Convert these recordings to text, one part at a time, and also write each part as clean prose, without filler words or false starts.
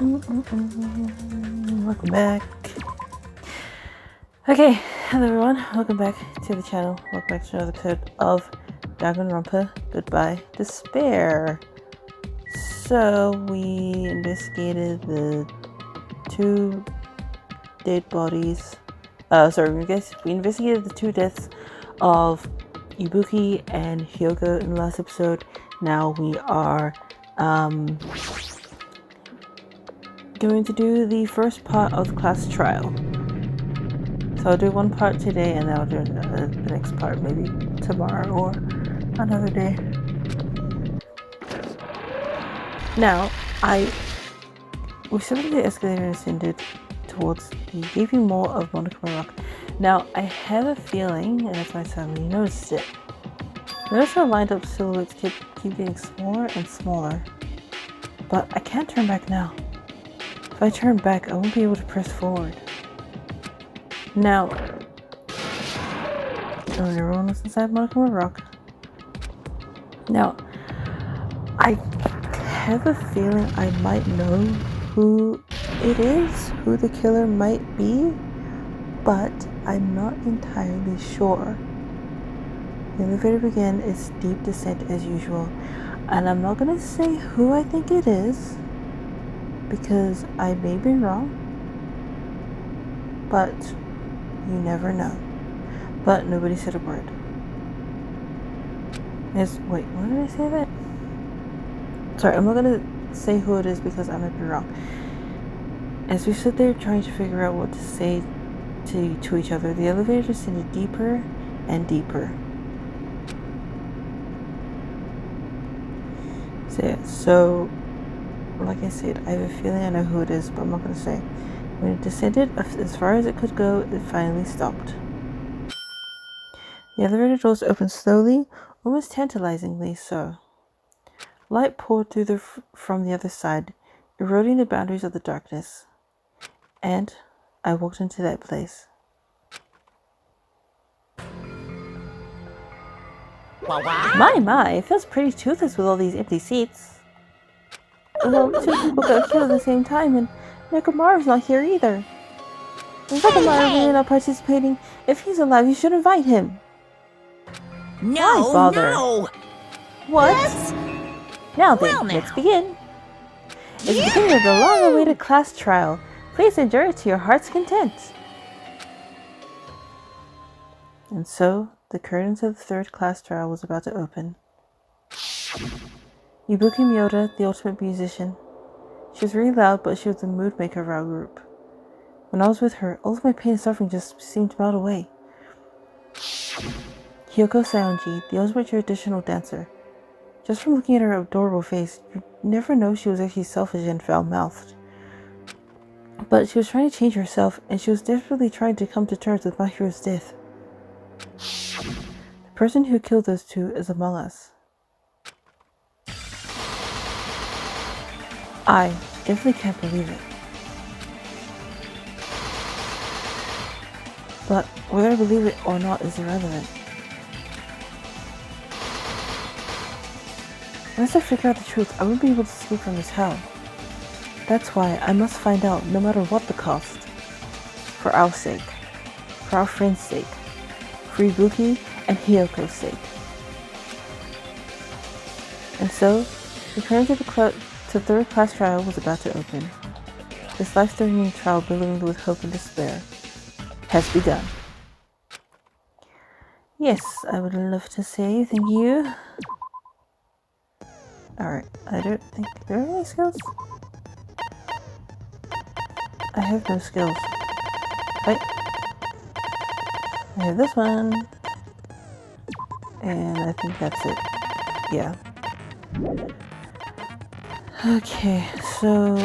Welcome back. Okay, hello everyone. Welcome back to the channel. Welcome back to another episode of Danganronpa. Goodbye, Despair. So we investigated the two dead bodies. We investigated the two deaths of Ibuki and Hyoko in the last episode. Now we are going to do the first part of the class trial. So I'll do one part today and then I'll do the next part maybe tomorrow or another day. Now, we started the escalator and ascended towards the gaping maw of Monochrome Rock. Now, I have a feeling, and that's why I suddenly noticed it. Notice how lined up silhouettes keep getting smaller and smaller. But I can't turn back now. If I turn back, I won't be able to press forward. Now, everyone was inside Monochrome Rock. Now, I have a feeling I might know who it is, who the killer might be, but I'm not entirely sure. The elevator began its deep descent as usual, and I'm not going to say who I think it is, because I may be wrong, but you never know. But nobody said a word. Wait, what did I say that? Sorry, I'm not gonna say who it is because I might be wrong. As we stood there trying to figure out what to say to each other, the elevator descended deeper and deeper. So like I said, I have a feeling I know who it is, but I'm not gonna say. When it descended as far as it could go, it finally stopped. The elevator doors opened slowly, almost tantalizingly so. Light poured through from the other side, eroding the boundaries of the darkness. And I walked into that place. My, it feels pretty toothless with all these empty seats. Well, two people got killed at the same time, and Nekomaru's not here either. Is Nekomaru really not participating? If he's alive, you should invite him. No, why bother? no! What? Now then, let's begin. It's the beginning of the long-awaited class trial. Please endure it to your heart's content. And so, the curtains of the third class trial was about to open. Ibuki Miyota, the ultimate musician. She was really loud, but she was the mood maker of our group. When I was with her, all of my pain and suffering just seemed to melt away. Hyoko Saionji, the ultimate traditional dancer. Just from looking at her adorable face, you'd never know she was actually selfish and foul-mouthed. But she was trying to change herself, and she was desperately trying to come to terms with my hero's death. The person who killed those two is among us. I definitely can't believe it. But whether I believe it or not is irrelevant. Unless I figure out the truth, I won't be able to escape from this hell. That's why I must find out, no matter what the cost. For our sake. For our friend's sake. For Ibuki and Hyoko's sake. And so, the curtain to third class trial was about to open. This life-threatening trial billowing with hope and despair has begun. Yes, I would love to say thank you. Alright, I don't think there are any skills. I have no skills. Right? I have this one. And I think that's it. Yeah. Okay, so...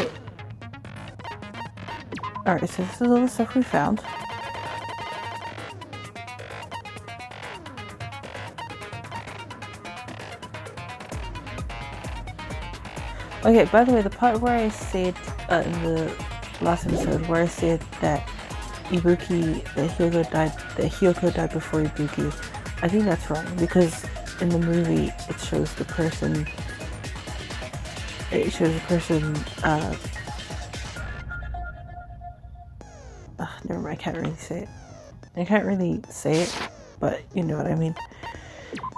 Alright, so this is all the stuff we found. Okay, by the way, the part where I said in the last episode where I said that Hyoko died before Ibuki, I think that's wrong because in the movie it shows the person Never mind, I can't really say it. I can't really say it, but you know what I mean.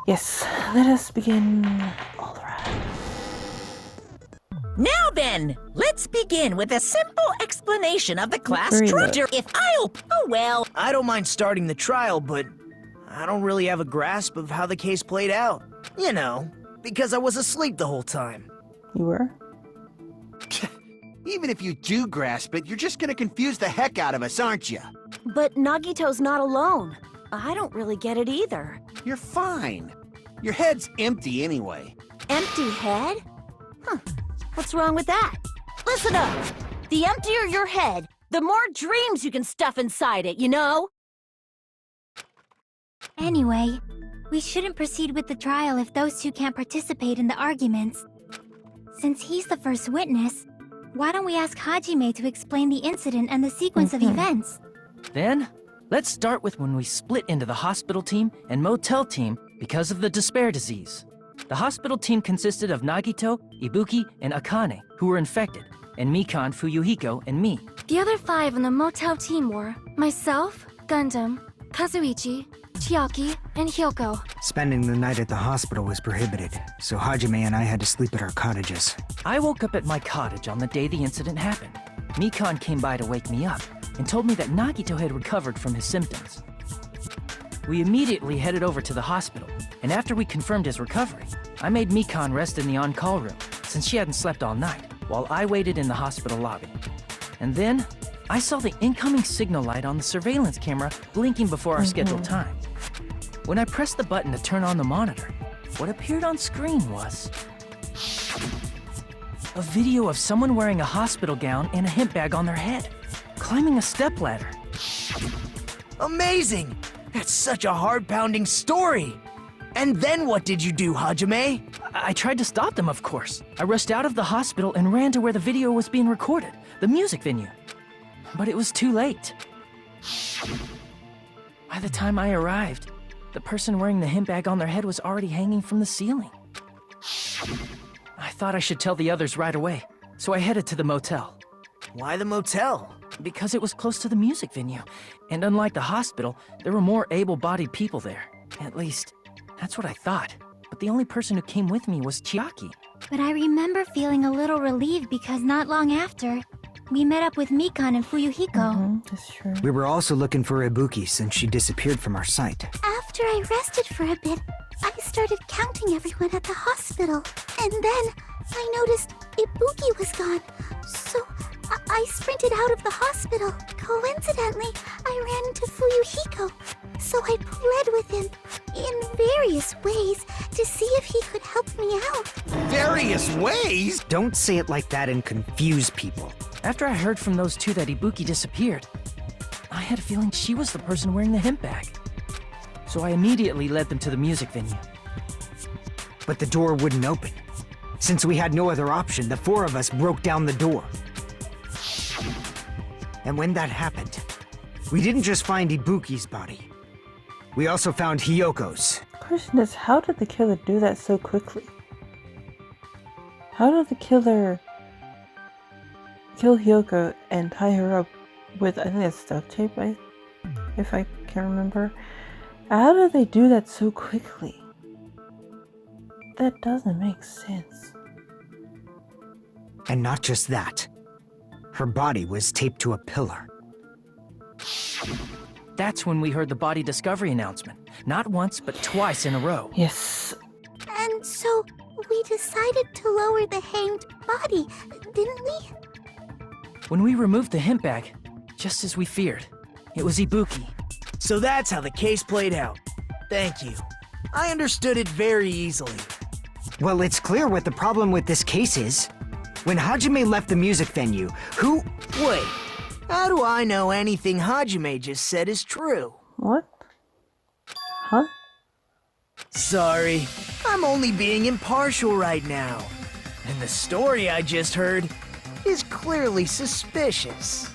Yes, let us begin. Alright. Now then, let's begin with a simple explanation of the class Hurry up. structure. If I'll... Oh, well. I don't mind starting the trial, but I don't really have a grasp of how the case played out. You know, because I was asleep the whole time. You were? Even if you do grasp it, you're just gonna confuse the heck out of us, aren't you? But Nagito's not alone. I don't really get it either. You're fine. Your head's empty anyway. Empty head? Huh. What's wrong with that? Listen up! The emptier your head, the more dreams you can stuff inside it, you know? Anyway, we shouldn't proceed with the trial if those two can't participate in the arguments. Since he's the first witness, why don't we ask Hajime to explain the incident and the sequence of events? Then, let's start with when we split into the hospital team and motel team because of the despair disease. The hospital team consisted of Nagito, Ibuki, and Akane, who were infected, and Mikan, Fuyuhiko, and me. The other 5 on the motel team were myself, Gundam, Kazuichi, Chiaki, and Hyoko. Spending the night at the hospital was prohibited, so Hajime and I had to sleep at our cottages. I woke up at my cottage on the day the incident happened. Mikan came by to wake me up and told me that Nagito had recovered from his symptoms. We immediately headed over to the hospital, and after we confirmed his recovery, I made Mikan rest in the on-call room since she hadn't slept all night, while I waited in the hospital lobby. And then, I saw the incoming signal light on the surveillance camera blinking before our scheduled time. When I pressed the button to turn on the monitor, what appeared on screen was a video of someone wearing a hospital gown and a hemp bag on their head, climbing a stepladder. Amazing! That's such a heart-pounding story! And then what did you do, Hajime? I tried to stop them, of course. I rushed out of the hospital and ran to where the video was being recorded, the music venue. But it was too late. By the time I arrived, the person wearing the hemp bag on their head was already hanging from the ceiling. I thought I should tell the others right away, so I headed to the motel. Why the motel? Because it was close to the music venue, and unlike the hospital, there were more able-bodied people there. At least, that's what I thought. But the only person who came with me was Chiaki. But I remember feeling a little relieved because not long after, we met up with Mikan and Fuyuhiko. That's true. We were also looking for Ibuki since she disappeared from our sight. After I rested for a bit, I started counting everyone at the hospital. And then I noticed Ibuki was gone. So I sprinted out of the hospital. Coincidentally, I ran into Fuyuhiko. So I pled with him in various ways to see if he could help me out. Various ways? Don't say it like that and confuse people. After I heard from those two that Ibuki disappeared, I had a feeling she was the person wearing the hemp bag. So I immediately led them to the music venue. But the door wouldn't open. Since we had no other option, the 4 of us broke down the door. And when that happened, we didn't just find Ibuki's body. We also found Hyoko's. Question is, how did the killer do that so quickly? How did the killer kill Hyoko and tie her up with, I think that's duct tape, if I can remember? How did they do that so quickly? That doesn't make sense. And not just that. Her body was taped to a pillar. That's when we heard the body discovery announcement. Not once, but twice in a row. Yes. And so we decided to lower the hanged body, didn't we? When we removed the hemp bag, just as we feared, it was Ibuki. So that's how the case played out. Thank you. I understood it very easily. Well, it's clear what the problem with this case is. When Hajime left the music venue, who... Wait, how do I know anything Hajime just said is true? What? Huh? Sorry, I'm only being impartial right now. And the story I just heard is clearly suspicious.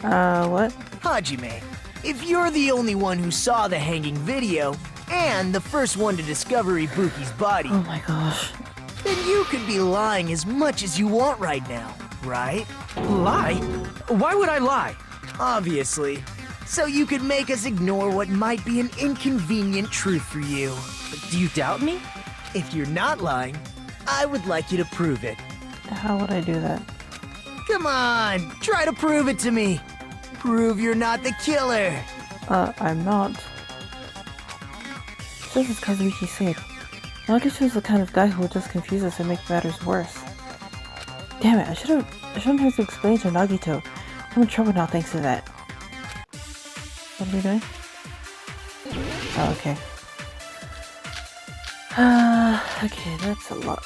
What? Hajime, if you're the only one who saw the hanging video, and the first one to discover Ibuki's body, Oh my gosh. then you could be lying as much as you want right now, right? Lie? Why would I lie? Obviously. So you could make us ignore what might be an inconvenient truth for you. Do you doubt me? If you're not lying, I would like you to prove it. How would I do that? Come on, try to prove it to me. Prove you're not the killer. I'm not. Just as Kazuki said, Nagato is the kind of guy who will just confuse us and make matters worse. Damn it, I shouldn't have to explain to Nagito. I'm in trouble now thanks to that. What are we doing? Oh, okay. Okay, that's a lot.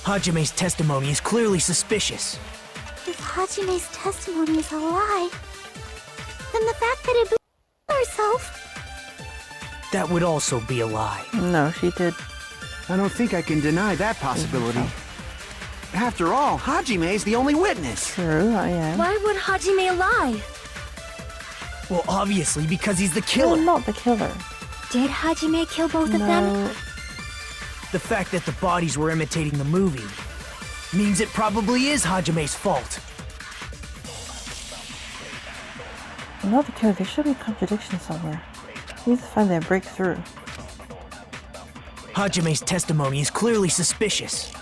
Hajime's testimony is clearly suspicious. If Hajime's testimony is a lie, then the fact that Ibuki killed herself... That would also be a lie. No, she did. I don't think I can deny that possibility. After all, Hajime's the only witness. True, I am. Why would Hajime lie? Well, obviously, because he's the I'm killer. not the killer. Did Hajime kill both of them? No. The fact that the bodies were imitating the movie means it probably is Hajime's fault. I'm not the killer. There should be a contradiction somewhere. We need to find that breakthrough. Hajime's testimony is clearly suspicious.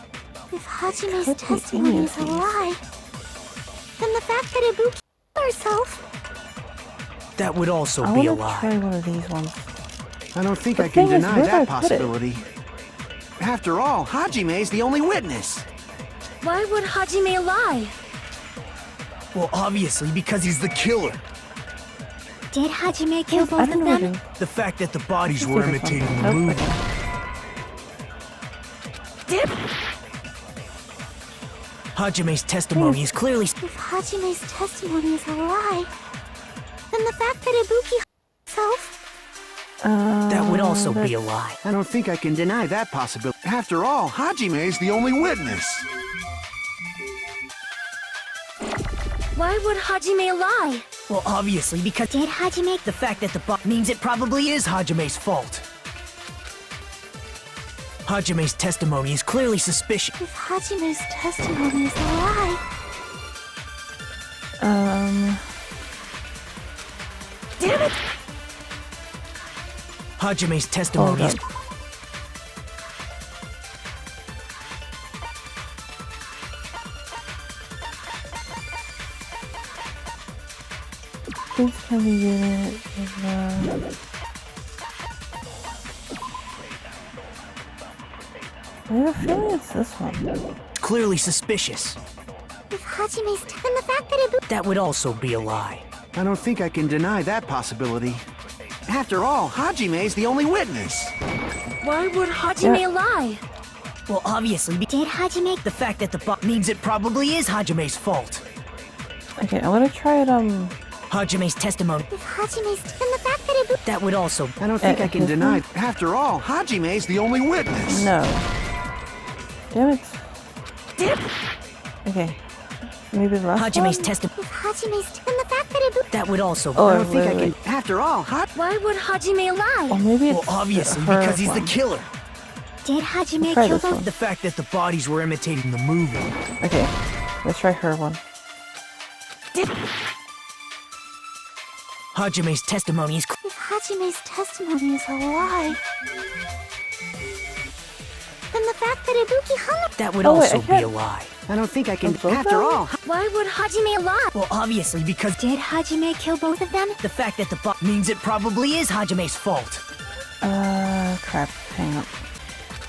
If Hajime's Could be any testimony of is a these. lie, then the fact that Ibuki killed herself... That would also I be a want to try lie. one of these ones. I don't think The I can thing is, deny where do I that put it? possibility. After all, Hajime's the only witness. Why would Hajime lie? Well, obviously, because he's the killer. Did Hajime kill I both don't of know. them? The fact that the bodies Let's were see this one. imitating the Nope, movie. okay. Hajime's testimony is clearly... If Hajime's testimony is a lie, then the fact that Ibuki killed herself... That would also be a that's- lie. I don't think I can deny that possibility. After all, Hajime's the only witness. Why would Hajime lie? Well, obviously, because Did Hajime... the fact that the means it probably is Hajime's fault. Hajime's testimony is clearly suspicious. If Hajime's testimony is a lie, Damn it! Hajime's testimony is... Hold Please can we get it? I have a feeling it's this one. clearly suspicious. if Hajime's then the fact that Ibuki... That would also be a lie. I don't think I can deny that possibility. After all, Hajime's the only witness. Why would Hajime Yeah. lie? Well, obviously, Did Hajime... the fact that the means it probably is Hajime's fault. Okay, I'm gonna try it, Hajime's testimony... If Hajime's then the fact that Ibuki... That would also... I don't think I can his deny. After all, Hajime's the only witness. no. Damn it. Okay. Maybe the last Hajime's one? testimony... If Hajime's then the fact that Ibuki... That would also... Oh, I don't think wait, I can. wait. After all, Why would Hajime lie? Or maybe it's Well, obviously, her because he's one. the killer. Did Hajime Try kill this both... one. The fact that the bodies were imitating the movie. Okay, let's try her one. Hajime's testimony is... If Hajime's testimony is a lie, then the fact that Ibuki hung... That would Oh, wait, also I be can't- a lie. I don't think I can. Both After of them? all, Why would Hajime lie? Well, obviously, because Did Hajime kill both of them? the fact that the means it probably is Hajime's fault. Crap. Hang on.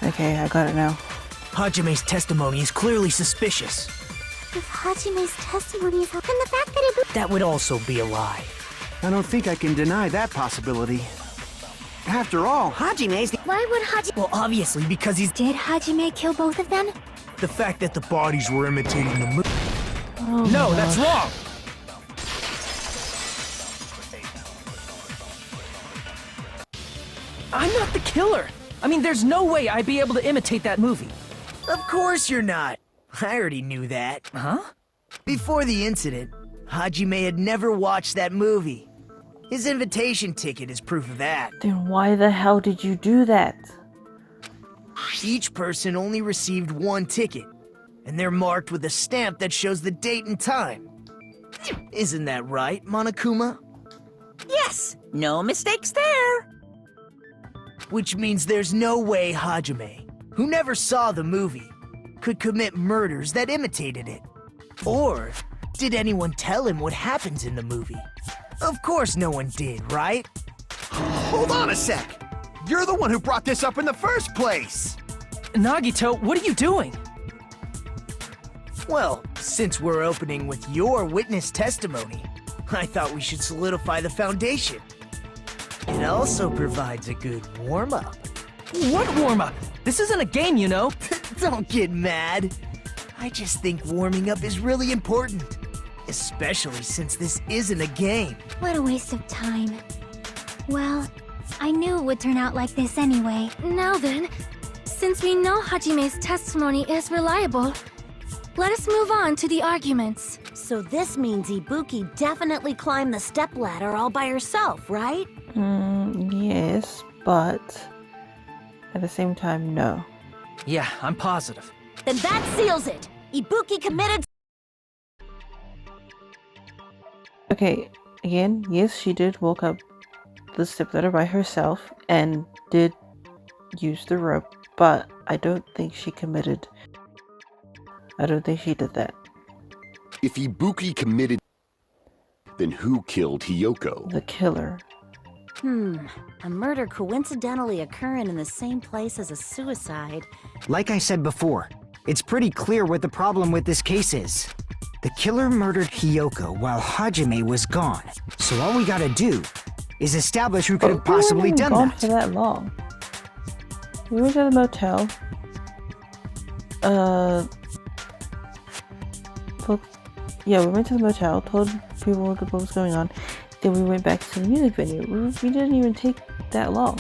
Okay, I got it now. Hajime's testimony is clearly suspicious. If Hajime's testimony is a... then the fact that Ibuki... That would also be a lie. I don't think I can deny that possibility. After all, Hajime's the... Why would Hajime... Well, obviously, because he's... Did Hajime kill both of them? The fact that the bodies were imitating the movie. Oh, No, my that's gosh. wrong! I'm not the killer! I mean, there's no way I'd be able to imitate that movie. Of course you're not. I already knew that. Huh? Before the incident, Hajime had never watched that movie. His invitation ticket is proof of that. Then why the hell did you do that? Each person only received one ticket, and they're marked with a stamp that shows the date and time. Isn't that right, Monokuma? Yes, no mistakes there. Which means there's no way Hajime, who never saw the movie, could commit murders that imitated it. Or did anyone tell him what happens in the movie? Of course no one did, right? Hold on a sec! You're the one who brought this up in the first place! Nagito, what are you doing? Well, since we're opening with your witness testimony, I thought we should solidify the foundation. It also provides a good warm-up. What warm-up? This isn't a game, you know. Don't get mad. I just think warming up is really important. Especially since this isn't a game. What a waste of time. Well, I knew it would turn out like this anyway. Now then, since we know Hajime's testimony is reliable, let us move on to the arguments. So this means Ibuki definitely climbed the stepladder all by herself, right? Yes, but at the same time, no. Yeah, I'm positive. Then that seals it! Ibuki committed. Okay, again, yes, she did walk up the stepladder by herself and did use the rope, but I don't think she committed. I don't think she did that. If Ibuki committed, then who killed Hiyoko? The killer. A murder coincidentally occurring in the same place as a suicide. Like I said before, it's pretty clear what the problem with this case is. The killer murdered Hiyoko while Hajime was gone. So all we gotta do is establish who could have possibly done gone that. for that long. We went to the motel. Yeah, we went to the motel, told people what was going on. Then we went back to the music venue. We didn't even take that long.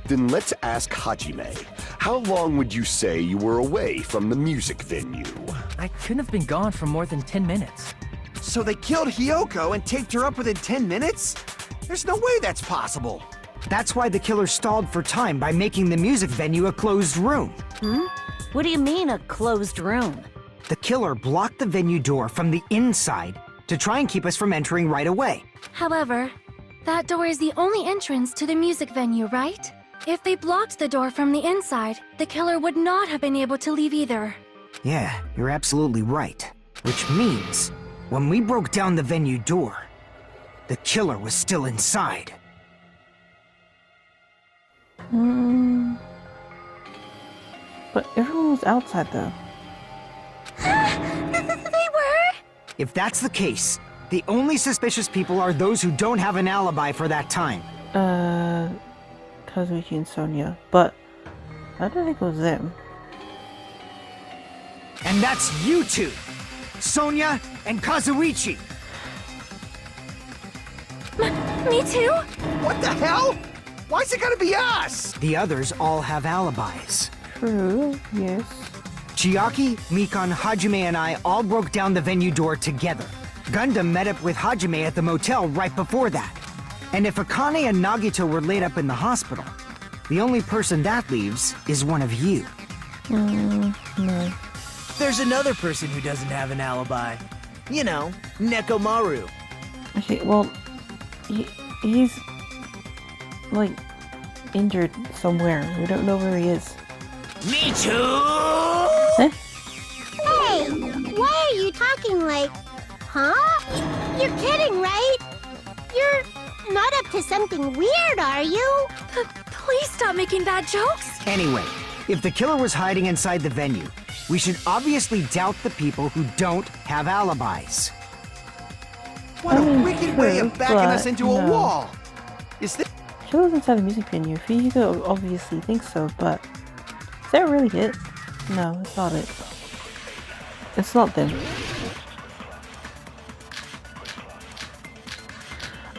Then let's ask Hajime. How long would you say you were away from the music venue? I couldn't have been gone for more than 10 minutes. So they killed Hiyoko and taped her up within 10 minutes? There's no way that's possible. That's why the killer stalled for time by making the music venue a closed room. What do you mean, a closed room? The killer blocked the venue door from the inside to try and keep us from entering right away. However, that door is the only entrance to the music venue, right? If they blocked the door from the inside, the killer would not have been able to leave either. Yeah, you're absolutely right. Which means, when we broke down the venue door, the killer was still inside. But everyone was outside though. They were? If that's the case, the only suspicious people are those who don't have an alibi for that time. Kazuichi and Sonia. But I don't think it was them. And that's you two! Sonia and Kazuichi! Me too? What the hell? Why's it gotta be us? The others all have alibis. True, yes. Chiaki, Mikan, Hajime, and I all broke down the venue door together. Gundam met up with Hajime at the motel right before that. And if Akane and Nagito were laid up in the hospital, the only person that leaves is one of you. No. There's another person who doesn't have an alibi. You know, Nekomaru. Okay, well, he's like injured somewhere. We don't know where he is. Me too! Huh? Hey, why are you talking like... Huh? You're kidding, right? You're not up to something weird, are you? Please stop making bad jokes. Anyway, if the killer was hiding inside the venue, we should obviously doubt the people who don't have alibis. What a wicked way of backing us into a no. wall! Is this... She was inside the music venue. Fihiko obviously thinks so, but is that really it? No, it's not it. It's not them.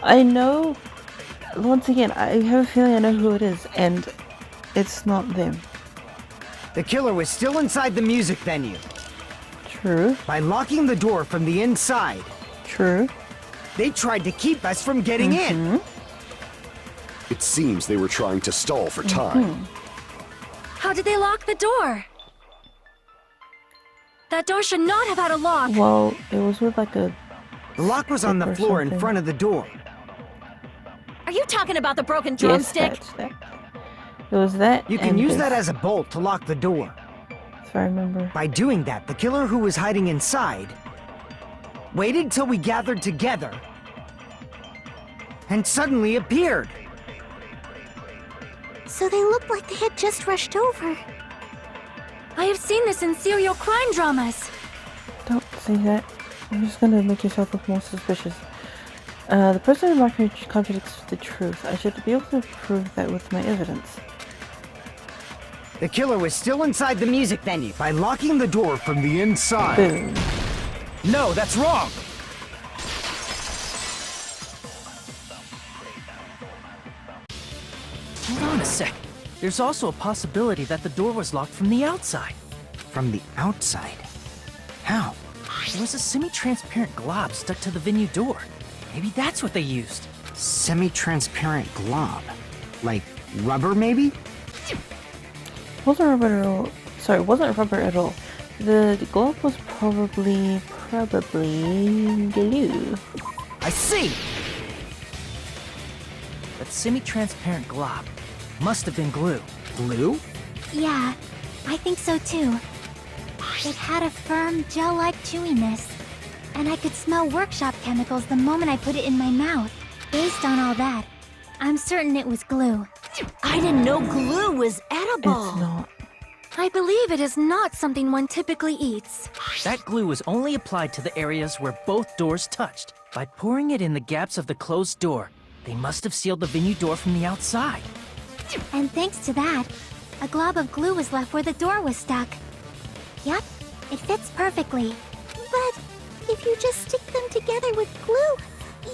I know, once again, I have a feeling I know who it is, and it's not them. The killer was still inside the music venue. True. By locking the door from the inside, True. they tried to keep us from getting in. It seems they were trying to stall for time. How did they lock the door? That door should not have had a lock. Well, it was with like a... The lock was on the floor in front of the door. Are you talking about the broken Yes, drumstick? that's that. It was that. You can use that as a bolt to lock the door. If I remember. By doing that, the killer who was hiding inside waited till we gathered together and suddenly appeared. So they looked like they had just rushed over. I have seen this in serial crime dramas. Don't say that. You're just gonna make yourself look more suspicious. The person remarking contradicts the truth. I should be able to prove that with my evidence. The killer was still inside the music venue by locking the door from the inside. Boom. No, that's wrong! Hold on a sec. There's also a possibility that the door was locked from the outside. From the outside? How? There was a semi-transparent glob stuck to the venue door. Maybe that's what they used. Semi-transparent glob? Like rubber, maybe? Wasn't rubber at all. Sorry, wasn't rubber at all. The glove was probably glue. I see! That semi-transparent glob must have been glue. Glue? Yeah, I think so too. It had a firm, gel-like chewiness, and I could smell workshop chemicals the moment I put it in my mouth. Based on all that, I'm certain it was glue. I didn't know glue was edible. It's not. I believe it is not something one typically eats. That glue was only applied to the areas where both doors touched. By pouring it in the gaps of the closed door, they must have sealed the venue door from the outside. And thanks to that, a glob of glue was left where the door was stuck. Yep, it fits perfectly. But if you just stick them together with glue,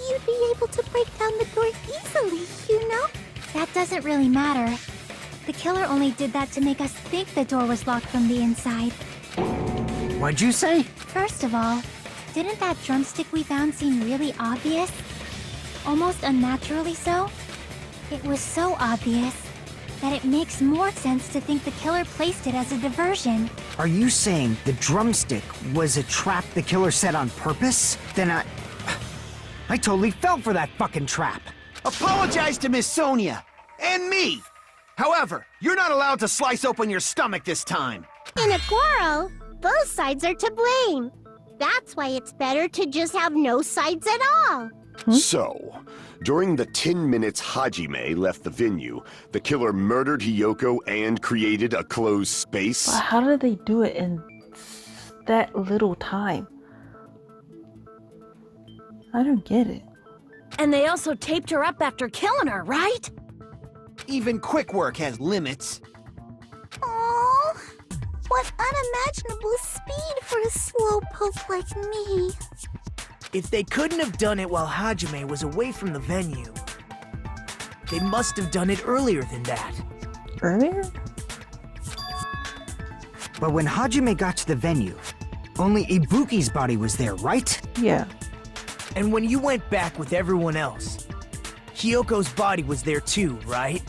you'd be able to break down the door easily, you know? That doesn't really matter. The killer only did that to make us think the door was locked from the inside. What'd you say? First of all, didn't that drumstick we found seem really obvious? Almost unnaturally so? It was so obvious that it makes more sense to think the killer placed it as a diversion. Are you saying the drumstick was a trap the killer set on purpose? Then I totally fell for that fucking trap. Apologize to Miss Sonia. And me. However, you're not allowed to slice open your stomach this time. In a quarrel, both sides are to blame. That's why it's better to just have no sides at all. So, during the 10 minutes Hajime left the venue, the killer murdered Hiyoko and created a closed space? But how did they do it in that little time? I don't get it. And they also taped her up after killing her, right? Even quick work has limits. Oh, what unimaginable speed for a slowpoke like me. If they couldn't have done it while Hajime was away from the venue, they must have done it earlier than that. Earlier? But when Hajime got to the venue, only Ibuki's body was there, right? Yeah. And when you went back with everyone else, Hiyoko's body was there too, right?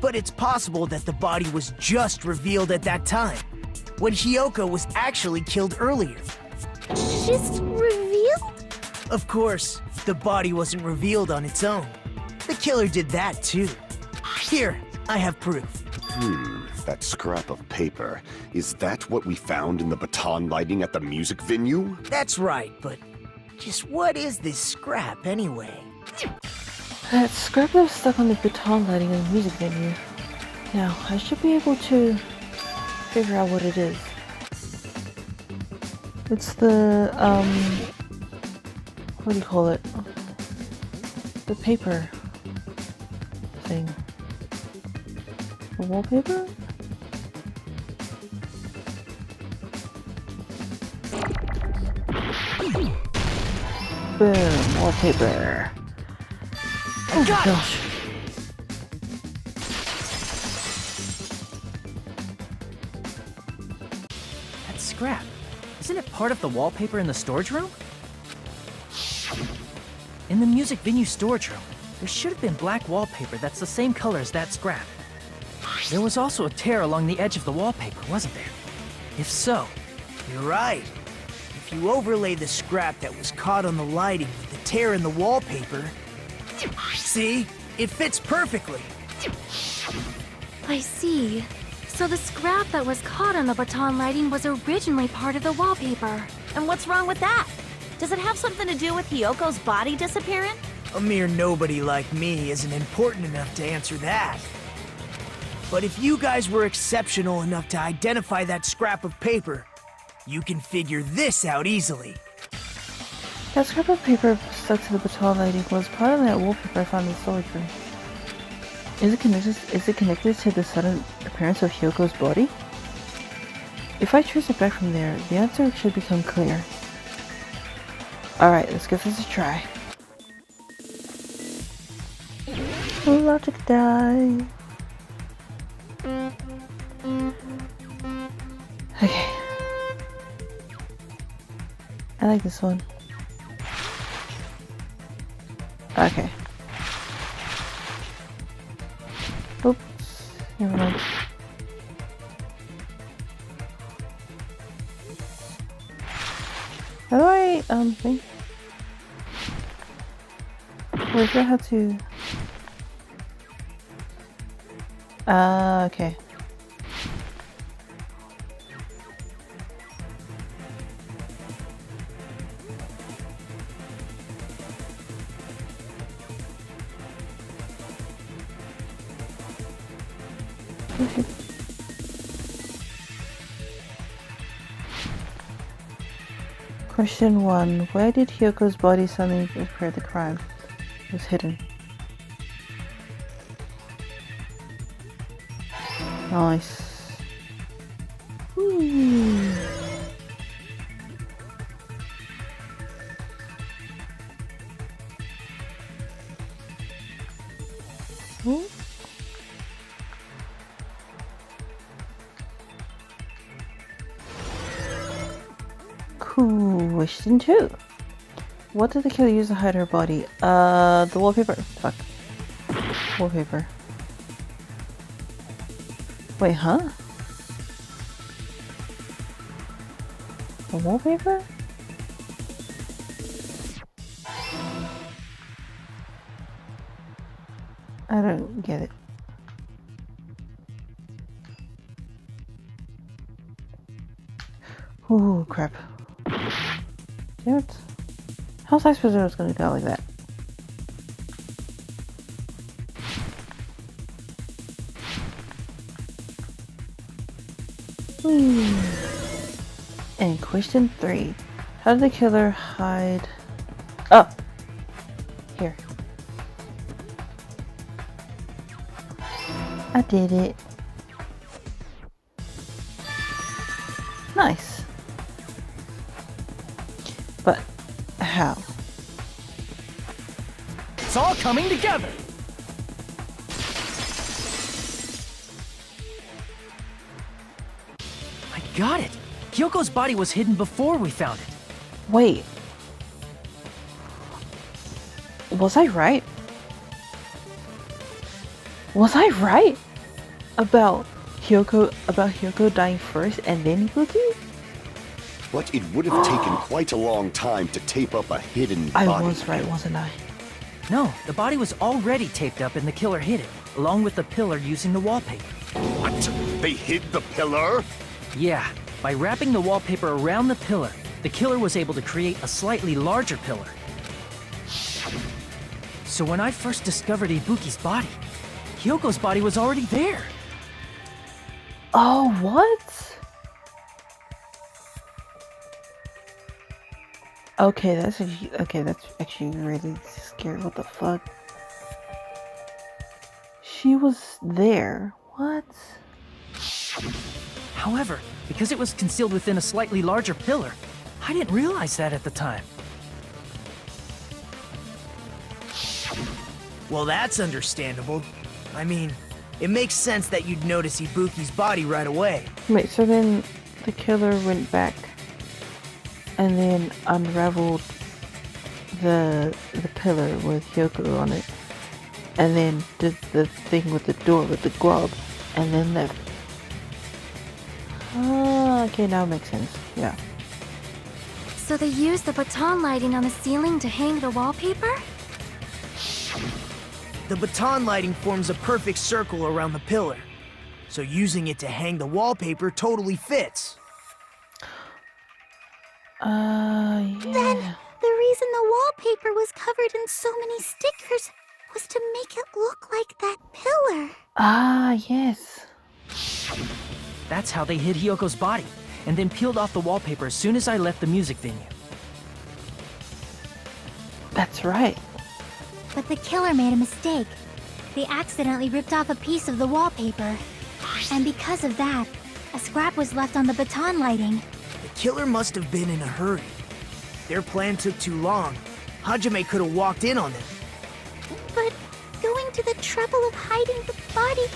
But it's possible that the body was just revealed at that time, when Hiyoko was actually killed earlier. Just revealed? Of course, the body wasn't revealed on its own. The killer did that too. Here, I have proof. That scrap of paper. Is that what we found in the baton lighting at the music venue? That's right, but just what is this scrap anyway? That scrap that was stuck on the baton lighting in the music venue. Now, I should be able to figure out what it is. It's the, what do you call it? The paper thing. The wallpaper? Boom, wallpaper. Oh my gosh. That scrap. Isn't it part of the wallpaper in the storage room? In the music venue storage room, there should have been black wallpaper that's the same color as that scrap. There was also a tear along the edge of the wallpaper, wasn't there? If so, You're right. If you overlay the scrap that was caught on the lighting with the tear in the wallpaper... See? It fits perfectly. I see. So the scrap that was caught on the baton lighting was originally part of the wallpaper. And what's wrong with that? Does it have something to do with Hyoko's body disappearing? A mere nobody like me isn't important enough to answer that. But if you guys were exceptional enough to identify that scrap of paper, you can figure this out easily. That scrap of paper stuck to the baton lighting was part of that wallpaper I found in the storage room. Is it connected to the sudden appearance of Hyoko's body? If I trace it back from there, the answer should become clear. Alright, let's give this a try. Logic die. Okay. I like this one. Okay. Oops. Never mind. How do I, think? Wait, I have to... okay. Okay. Question 1. Where did Hyoko's body suddenly appear at the crime? It was hidden. Nice. Ooh. Ooh. Question 2. What did the killer use to hide her body? The wallpaper. Fuck. Wallpaper. Wait, huh? The wallpaper? I don't get it. Ooh, crap. Damn it. How was I supposed to know it's gonna go like that? And question 3. How did the killer hide... Oh! Here. I did it. Nice. But how? it's all coming together! I got it! Hyoko's body was hidden before we found it. Wait. Was I right? Was I right about Hyoko dying first and then Ibuki? But it would have taken quite a long time to tape up a hidden body. I was right, wasn't I? No, the body was already taped up and the killer hid it, along with the pillar using the wallpaper. What? They hid the pillar? Yeah, by wrapping the wallpaper around the pillar, the killer was able to create a slightly larger pillar. So when I first discovered Ibuki's body, Hyoko's body was already there. Oh, what? Okay, that's actually really scary. What the fuck? She was there. What? However, because it was concealed within a slightly larger pillar, I didn't realize that at the time. Well, that's understandable. I mean, it makes sense that you'd notice Ibuki's body right away. Wait, so then the killer went back and then unraveled the pillar with Hyoko on it, and then did the thing with the door with the glove, and then left. Oh, okay, now it makes sense. Yeah. So they used the baton lighting on the ceiling to hang the wallpaper? The baton lighting forms a perfect circle around the pillar, so using it to hang the wallpaper totally fits. Yeah. Then, the reason the wallpaper was covered in so many stickers was to make it look like that pillar. Ah, yes. That's how they hid Hyoko's body, and then peeled off the wallpaper as soon as I left the music venue. That's right. But the killer made a mistake. They accidentally ripped off a piece of the wallpaper. And because of that, a scrap was left on the baton lighting. The killer must have been in a hurry. Their plan took too long. Hajime could have walked in on them. But going to the trouble of hiding the body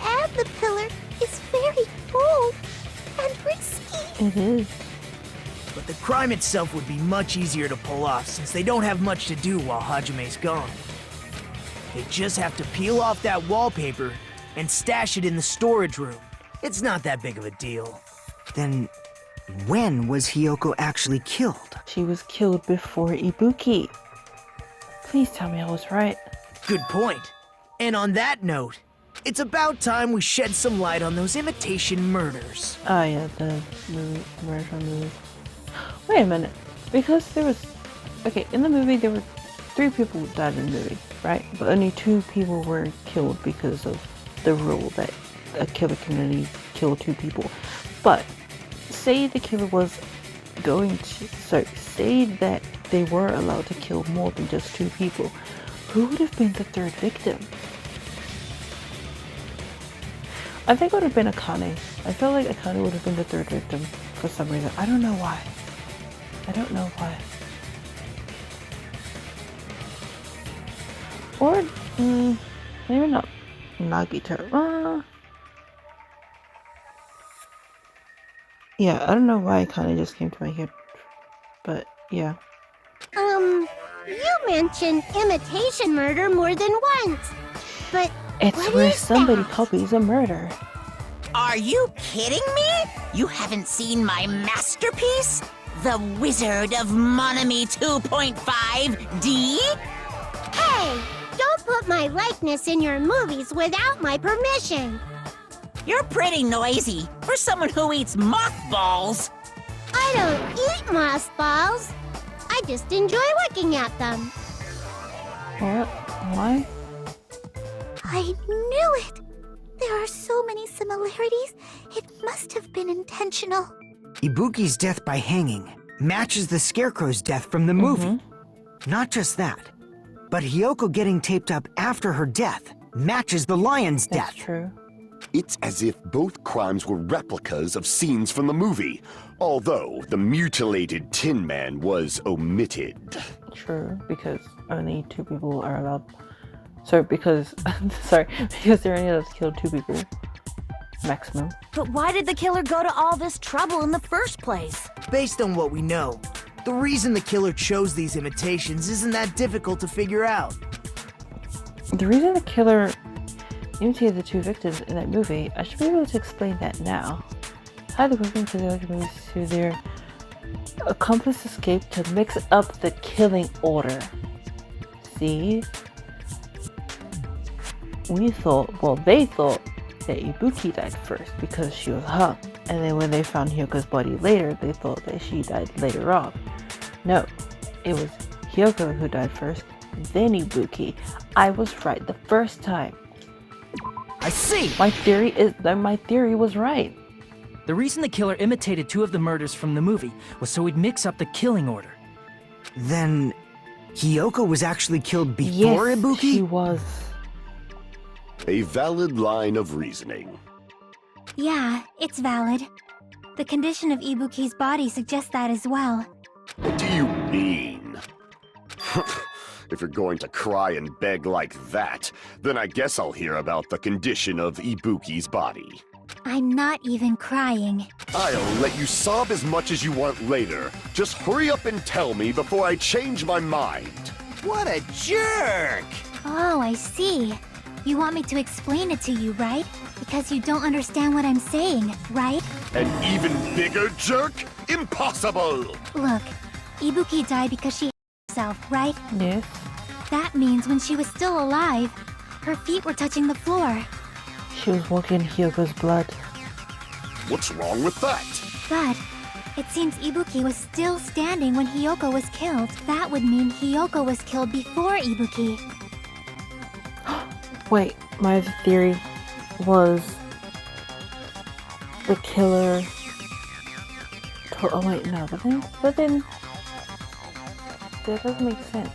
and the pillar is very bold and risky. It is. But the crime itself would be much easier to pull off since they don't have much to do while Hajime's gone. They just have to peel off that wallpaper and stash it in the storage room. It's not that big of a deal. Then, when was Hyoko actually killed? She was killed before Ibuki. Please tell me I was right. Good point. And on that note, it's about time we shed some light on those imitation murders. Oh yeah, the murder movie. Wait a minute. Because there was... Okay, in the movie there were 3 people who died in the movie, right? But only 2 people were killed because of the rule that a killer can only kill 2 people. But say the killer was going to... So, say that they were allowed to kill more than just 2 people. Who would have been the 3rd victim? I think it would have been Akane. I feel like Akane would have been the 3rd victim for some reason. I don't know why. I don't know why. Or, maybe not Nagito. Yeah, I don't know why Akane just came to my head. But, yeah. You mentioned imitation murder more than once. But It's what where is somebody that? copies a murder. Are you kidding me? You haven't seen my masterpiece? The Wizard of Monami 2.5D? Hey, don't put my likeness in your movies without my permission. You're pretty noisy for someone who eats mothballs. I don't eat mothballs. I just enjoy looking at them. What? Why? I knew it. There are so many similarities. It must have been intentional. Ibuki's death by hanging matches the Scarecrow's death from the movie. Not just that, but Hyoko getting taped up after her death matches the lion's That's death. true. It's as if both crimes were replicas of scenes from the movie, although the mutilated Tin Man was omitted. True, because only 2 people are allowed. So because because they're only allowed to kill 2 people maximum. But why did the killer go to all this trouble in the first place? Based on what we know, the reason the killer chose these imitations isn't that difficult to figure out. The reason the killer imitated the 2 victims in that movie, I should be able to explain that now. How the women to the movies to their accomplice escaped to mix up the killing order. See? They thought that Ibuki died first because she was hung. And then when they found Hyoko's body later, they thought that she died later on. No, it was Hyoko who died first, then Ibuki. I was right the first time. I see! My theory is that my theory was right. The reason the killer imitated 2 of the murders from the movie was so he'd mix up the killing order. Then, Hyoko was actually killed before Yes, Ibuki? she was. A valid line of reasoning. Yeah, it's valid. The condition of Ibuki's body suggests that as well. What do you mean? If you're going to cry and beg like that, then I guess I'll hear about the condition of Ibuki's body. I'm not even crying. I'll let you sob as much as you want later. Just hurry up and tell me before I change my mind. What a jerk! Oh, I see. You want me to explain it to you, right? Because you don't understand what I'm saying, right? An even bigger jerk? Impossible! Look, Ibuki died because she herself, right? Yes. That means when she was still alive, her feet were touching the floor. She was walking in Hyogo's blood. What's wrong with that? But it seems Ibuki was still standing when Hiyoko was killed. That would mean Hiyoko was killed before Ibuki. Wait, my other theory was the killer. Oh wait, no, but then that doesn't make sense.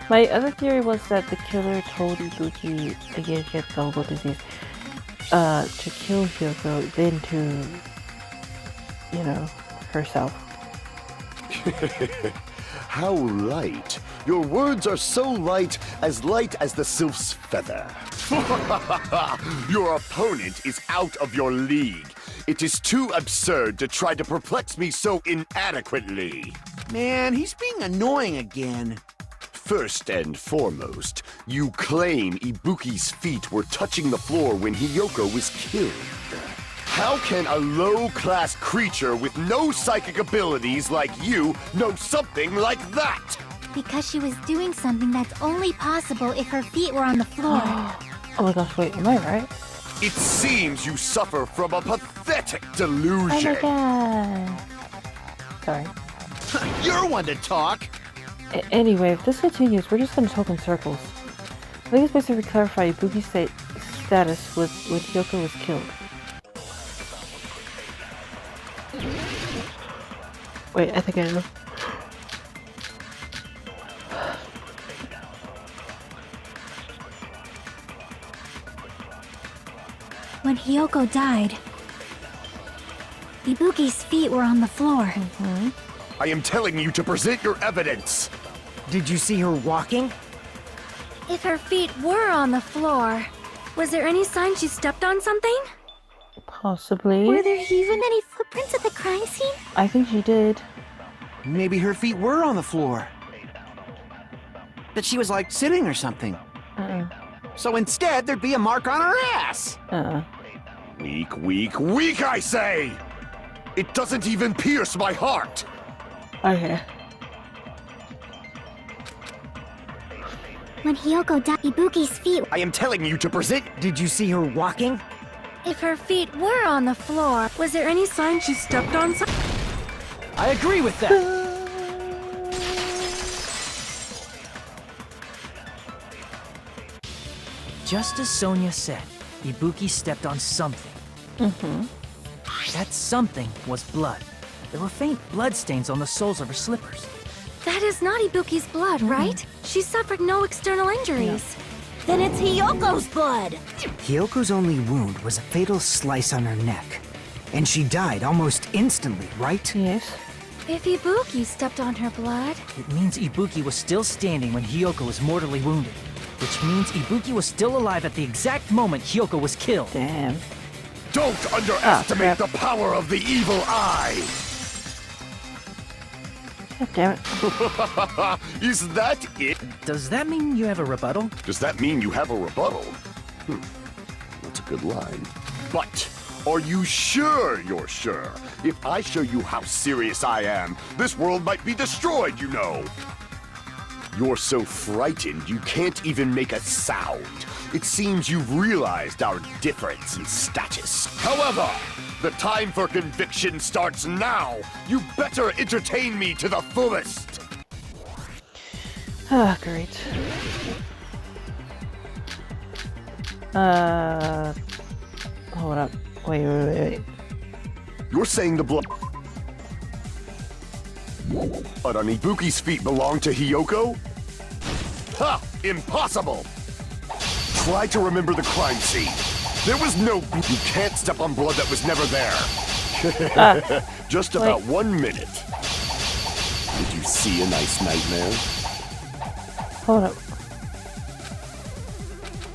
My other theory was that the killer told Ibuki, again, she had gullible disease, to kill Hyoko, then to, you know, herself. How light. Your words are so light as the sylph's feather. Your opponent is out of your league. It is too absurd to try to perplex me so inadequately. Man, he's being annoying again. First and foremost, you claim Ibuki's feet were touching the floor when Hiyoko was killed. How can a low-class creature with no psychic abilities like you know something like that? Because she was doing something that's only possible if her feet were on the floor. Oh my gosh, wait, am I right? It seems you suffer from a pathetic Oh delusion. my god. Sorry. You're one to talk. Anyway, if this continues, we're just gonna talk in circles. I think it's best if we clarify Ibuki's status when Hyoko was killed. Wait, I think I know. When Hiyoko died, Ibuki's feet were on the floor. I am telling you to present your evidence. Did you see her walking? If her feet were on the floor, was there any sign she stepped on something? Possibly. Were there even any footprints at the crime scene? I think she did. Maybe her feet were on the floor. But she was like sitting or something. So instead, there'd be a mark on her ass. Weak, weak, weak, I say! It doesn't even pierce my heart. Okay. When Hiyoko died, Ibuki's feet. I am telling you to present. Did you see her walking? If her feet were on the floor, was there any sign she stepped on something? I agree with that. Just as Sonia said, Ibuki stepped on something. That something was blood. There were faint blood stains on the soles of her slippers. That is not Ibuki's blood, right? She suffered no external injuries. Then it's Hiyoko's blood! Hyoko's only wound was a fatal slice on her neck. And she died almost instantly, right? Yes. If Ibuki stepped on her blood... It means Ibuki was still standing when Hiyoko was mortally wounded. Which means Ibuki was still alive at the exact moment Hiyoko was killed. Damn. Don't underestimate crap. the power of the evil eye. God damn it. Is that it? Does that mean you have a rebuttal? Does that mean you have a rebuttal? That's a good line. But are you sure you're sure? If I show you how serious I am, this world might be destroyed, you know. You're so frightened you can't even make a sound. It seems you've realized our difference in status. However, the time for conviction starts now. You better entertain me to the fullest. Ah, great. Hold up. Wait. You're saying the blood on Ibuki's feet belonged to Hiyoko? Ha! Impossible! Try to remember the crime scene. There was no... You can't step on blood that was never there. Just about 1 minute. Did you see a nice nightmare? Hold up.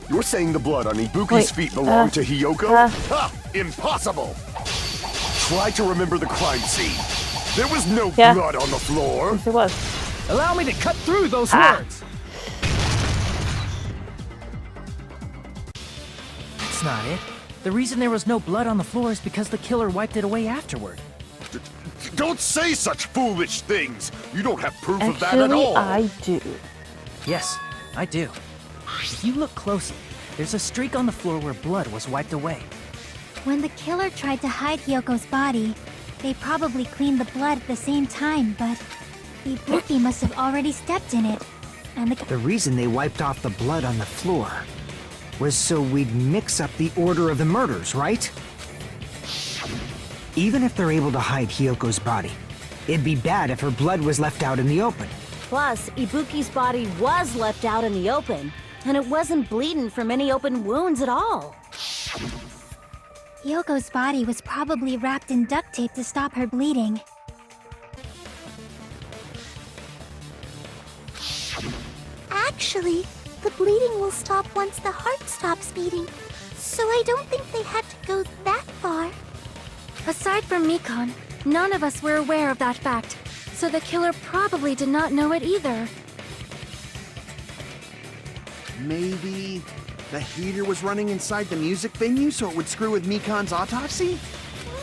You're saying the blood on Ibuki's feet belonged to Hiyoko? Ha! Impossible! Try to remember the crime scene. There was no blood on the floor. Yes, it was. Allow me to cut through those words. That's not it. The reason there was no blood on the floor is because the killer wiped it away afterward. Don't say such foolish things! You don't have proof of that at Actually, all! I do. Yes, I do. If you look closely, there's a streak on the floor where blood was wiped away. When the killer tried to hide Hyoko's body, they probably cleaned the blood at the same time, but Ibuki must have already stepped in it. And The reason they wiped off the blood on the floor was so we'd mix up the order of the murders, right? Even if they're able to hide Hyoko's body, it'd be bad if her blood was left out in the open. Plus, Ibuki's body was left out in the open, and it wasn't bleeding from any open wounds at all. Hyoko's body was probably wrapped in duct tape to stop her bleeding. Actually, the bleeding will stop once the heart stops beating. So I don't think they had to go that far. Aside from Mikon, none of us were aware of that fact, so the killer probably did not know it either. Maybe the heater was running inside the music venue so it would screw with Mikon's autopsy?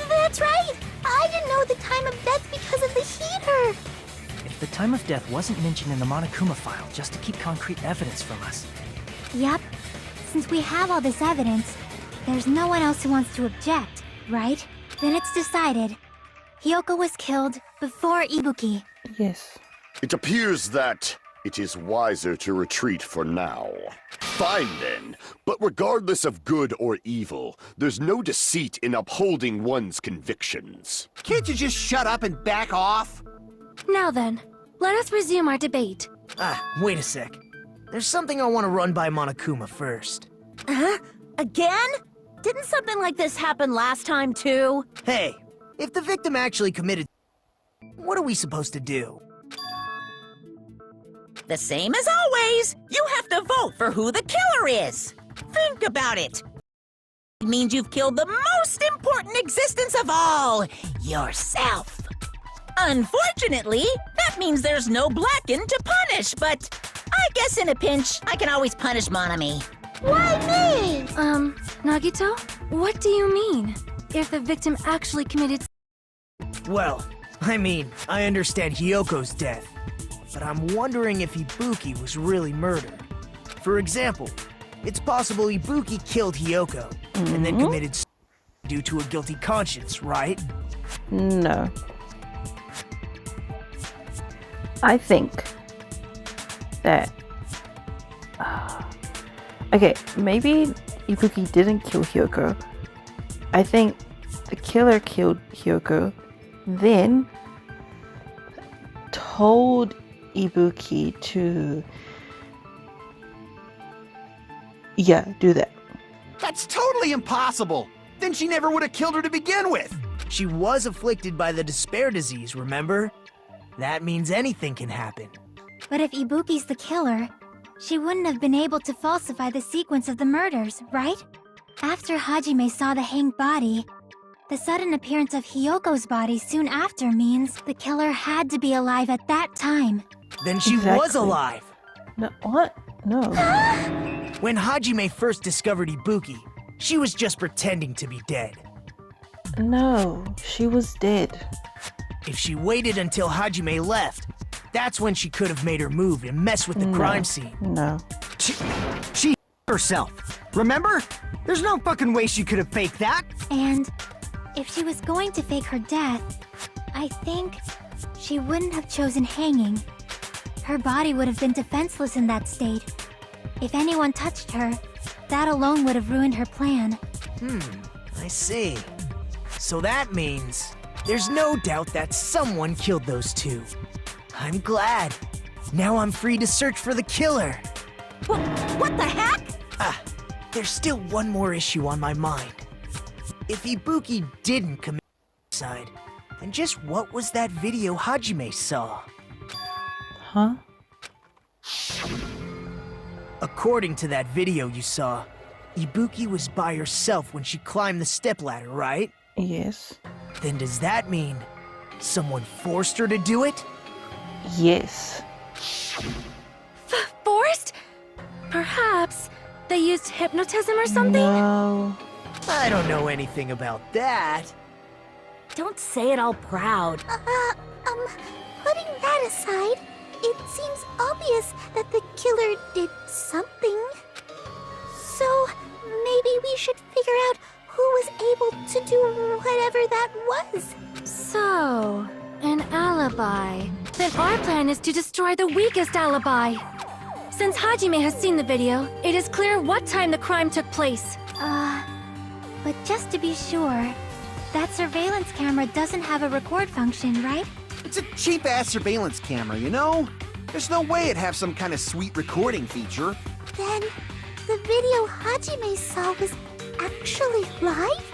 That's right! I didn't know the time of death because of the heater! If the time of death wasn't mentioned in the Monokuma file just to keep concrete evidence from us. Yep. Since we have all this evidence, there's no one else who wants to object, right? Then it's decided. Hyoko was killed before Ibuki. Yes. It appears that it is wiser to retreat for now. Fine then, but regardless of good or evil, there's no deceit in upholding one's convictions. Can't you just shut up and back off? Now then, let us resume our debate. Wait a sec. There's something I want to run by Monokuma first. Huh? Again? Didn't something like this happen last time, too? Hey, if the victim actually committed, what are we supposed to do? The same as always. You have to vote for who the killer is. Think about it. It means you've killed the most important existence of all, yourself. Unfortunately, that means there's no Blacken to punish, but I guess in a pinch, I can always punish Monami. Why me? Nagito? What do you mean? If the victim actually committed... Well, I mean, I understand Hyoko's death, but I'm wondering if Ibuki was really murdered. For example, it's possible Ibuki killed Hyoko and then committed due to a guilty conscience, right? No. I think that... okay, maybe Ibuki didn't kill Hyoko. I think the killer killed Hyoko, then told Ibuki to... yeah, do that. That's totally impossible! Then she never would have killed her to begin with! She was afflicted by the despair disease, remember? That means anything can happen. But if Ibuki's the killer, she wouldn't have been able to falsify the sequence of the murders, right? After Hajime saw the hanged body, the sudden appearance of Hyoko's body soon after means the killer had to be alive at that time. Then she was alive! No, what? No. When Hajime first discovered Ibuki, she was just pretending to be dead. No, she was dead. If she waited until Hajime left, that's when she could have made her move and mess with the crime scene. No. She herself. Remember? There's no fucking way she could have faked that. And if she was going to fake her death, I think she wouldn't have chosen hanging. Her body would have been defenseless in that state. If anyone touched her, that alone would have ruined her plan. I see. So that means there's no doubt that someone killed those two. I'm glad. Now I'm free to search for the killer. What the heck? There's still one more issue on my mind. If Ibuki didn't commit suicide, then just what was that video Hajime saw? Huh? According to that video you saw, Ibuki was by herself when she climbed the stepladder, right? Yes. Then does that mean someone forced her to do it? Yes. Forced? Perhaps. They used hypnotism or something? No. I don't know anything about that. Don't say it all proud. Putting that aside, it seems obvious that the killer did something. So, maybe we should figure out who was able to do whatever that was. So, an alibi. Then our plan is to destroy the weakest alibi. Since Hajime has seen the video, it is clear what time the crime took place. But just to be sure, that surveillance camera doesn't have a record function, right? It's a cheap-ass surveillance camera, you know? There's no way it'd have some kind of sweet recording feature. Then, the video Hajime saw was actually live?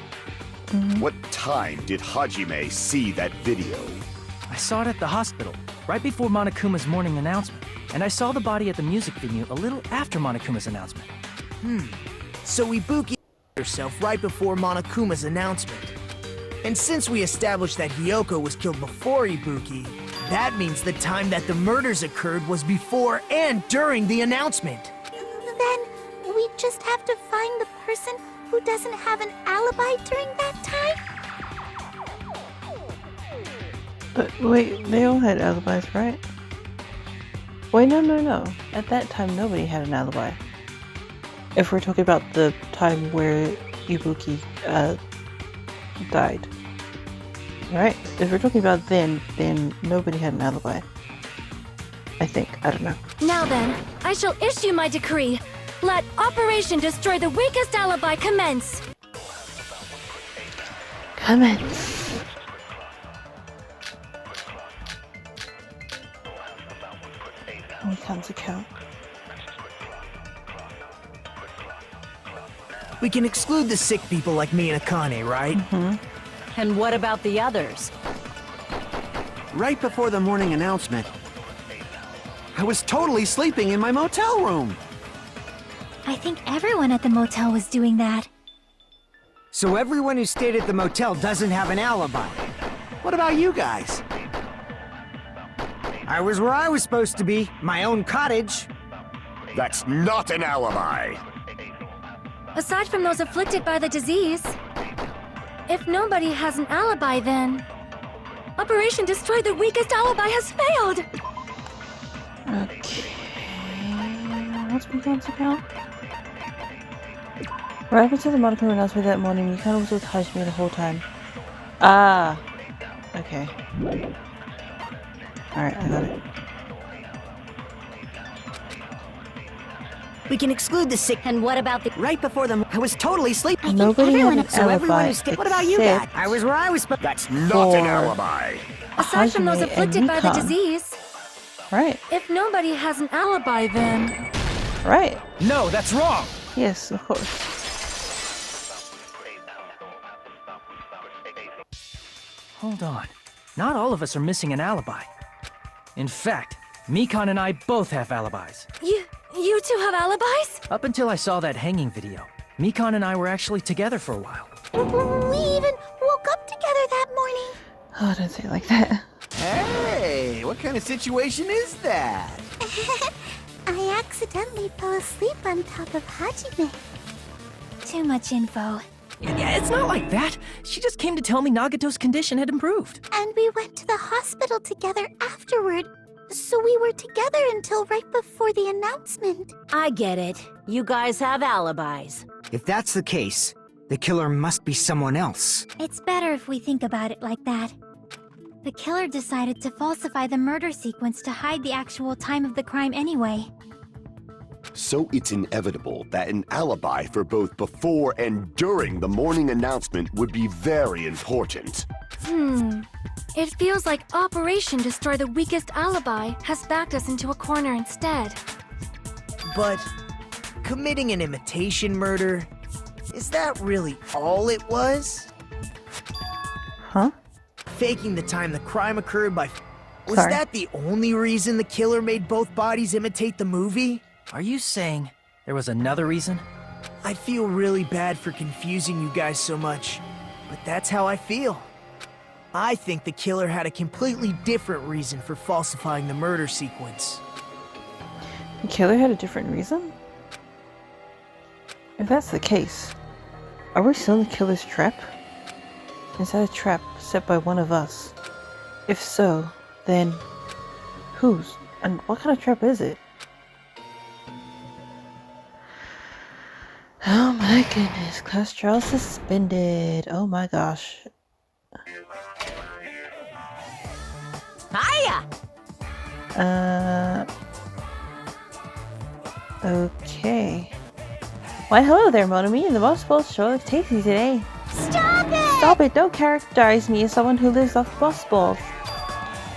What time did Hajime see that video? I saw it at the hospital, right before Monokuma's morning announcement. And I saw the body at the music venue a little after Monokuma's announcement. So Ibuki herself right before Monokuma's announcement. And since we established that Hiyoko was killed before Ibuki, that means the time that the murders occurred was before and during the announcement. Then, we just have to find the person who doesn't have an alibi during that time? But wait, they all had alibis, right? Wait, no. At that time, nobody had an alibi. If we're talking about the time where Ibuki died. Right? If we're talking about then nobody had an alibi. I think. I don't know. Now then, I shall issue my decree. Let Operation Destroy the Weakest Alibi commence! Commence. How counts a count? We can exclude the sick people like me and Akane, right? And what about the others? Right before the morning announcement, I was totally sleeping in my motel room. I think everyone at the motel was doing that. So everyone who stayed at the motel doesn't have an alibi. What about you guys? I was where I was supposed to be, my own cottage. That's not an alibi. Aside from those afflicted by the disease, if nobody has an alibi, then Operation Destroy the Weakest Alibi has failed! Okay. What's my counts account? Right up until the Monokuma announcement that morning, Mikano was with Hajime the whole time. Ah! Okay. Alright, I got it. We can exclude the sick. And what about the... Right before the... I was totally sleeping. Nobody had an So everyone alibi who stayed... What about you guys? except I was where I was supposed That's not an For- alibi. Aside from those Hajime and afflicted by the Mikan. disease, Right, if nobody has an alibi, then... right. No, that's wrong! Yes, of course. Hold on. Not all of us are missing an alibi. In fact, Mikan and I both have alibis. You two have alibis? Up until I saw that hanging video, Mikan and I were actually together for a while. We even woke up together that morning. Oh, don't say it like that. Hey, what kind of situation is that? I accidentally fell asleep on top of Hajime. Too much info. Yeah, it's not like that. She just came to tell me Nagato's condition had improved. And we went to the hospital together afterward. So we were together until right before the announcement. I get it. You guys have alibis. If that's the case, the killer must be someone else. It's better if we think about it like that. The killer decided to falsify the murder sequence to hide the actual time of the crime anyway. So it's inevitable that an alibi for both before and during the morning announcement would be very important. It feels like Operation Destroy the Weakest Alibi has backed us into a corner instead. But committing an imitation murder, is that really all it was? Huh? Faking the time the crime occurred by... Was Sorry. that the only reason the killer made both bodies imitate the movie? Are you saying there was another reason? I feel really bad for confusing you guys so much, but that's how I feel. I think the killer had a completely different reason for falsifying the murder sequence. The killer had a different reason? If that's the case, are we still in the killer's trap? Is that a trap set by one of us? If so, then whose? And what kind of trap is it? Oh my goodness, class trial suspended. Oh my gosh. Hiya! Okay. Why hello there, Monami. The most balls sure look tasty today. Stop it! Stop it, don't characterize me as someone who lives off boss balls.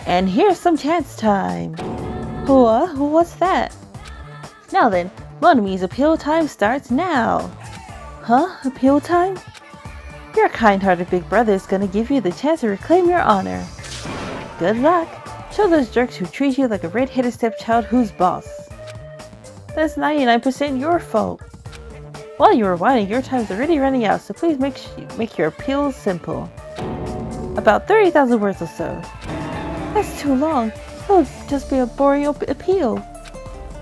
And here's some chance time. What? What's that? Now then, Monami's appeal time starts now. Huh? Appeal time? Your kind-hearted big brother is gonna give you the chance to reclaim your honor. Good luck. Show those jerks who treat you like a red-headed stepchild who's boss. That's 99% your fault. While you were whining, your time's already running out, so please make your appeals simple. About 30,000 words or so. That's too long. It'll just be a boring appeal.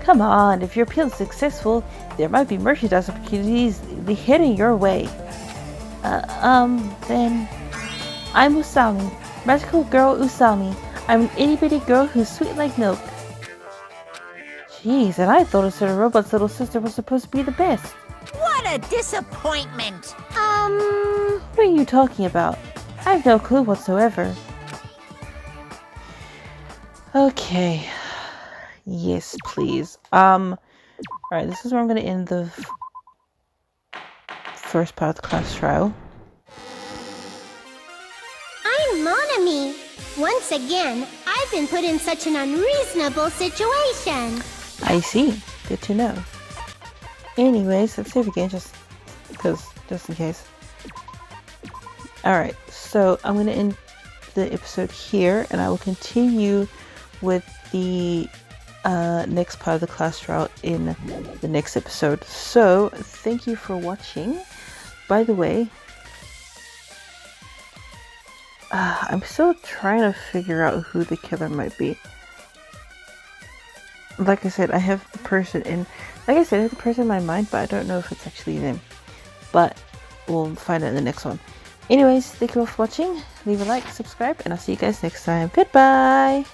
Come on, if your appeal is successful, there might be merchandise opportunities heading your way. Then... I'm Usami. Magical girl Usami. I'm an itty-bitty girl who's sweet like milk. Jeez, and I thought Asura Robot's little sister was supposed to be the best. What a disappointment! What are you talking about? I have no clue whatsoever. Okay. Yes, please. Alright, this is where I'm gonna end the first part of the class trial. I'm Monami. Once again, I've been put in such an unreasonable situation. I see. Good to know. Anyways, let's save again just in case. Alright, so I'm gonna end the episode here, and I will continue with the next part of the class trial in the next episode. So, thank you for watching. By the way, I'm still trying to figure out who the killer might be. Like I said, I have the person in my mind, but I don't know if it's actually them. But we'll find out in the next one. Anyways, thank you all for watching. Leave a like, subscribe, and I'll see you guys next time. Goodbye!